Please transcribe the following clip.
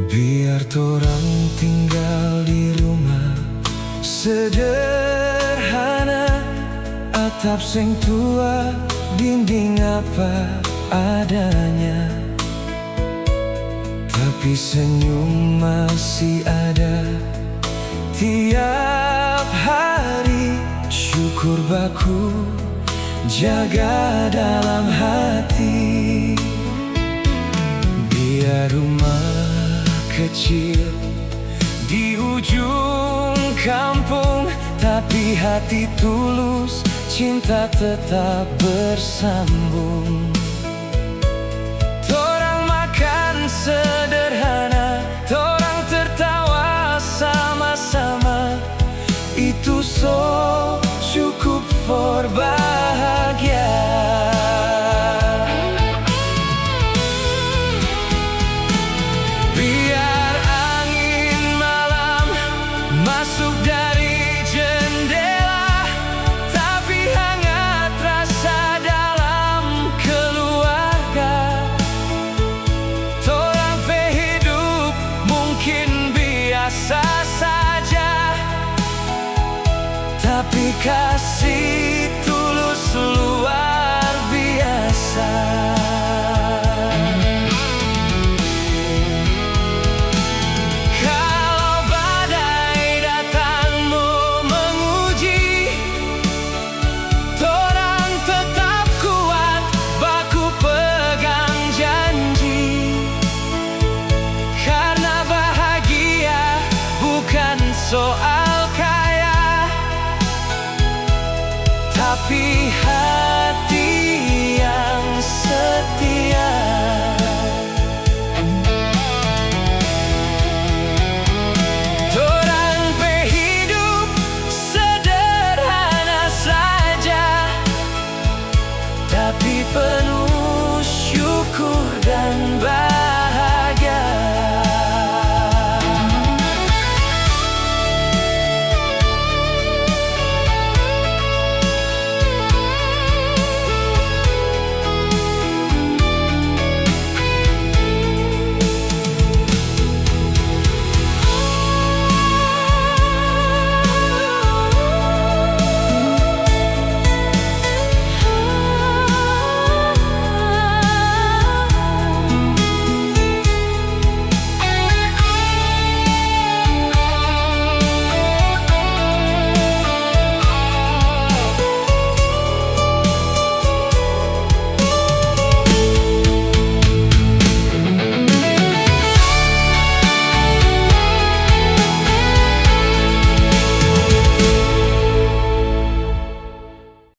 Biar torang tinggal di rumah sederhana, atap sing tua, dinding apa adanya. Tapi senyum masih ada tiap hari. Syukur baku jaga dalam hati. Biar rumah kecil di ujung kampung, tapi hati tulus, cinta tetap bersambung. Torang makan sederhana, torang tertawa sama-sama. Itu so cukup for bahagia. Biar angin malam masuk dari jendela, tapi hangat rasa dalam keluarga. Torang pe hidup mungkin biasa saja, tapi kasih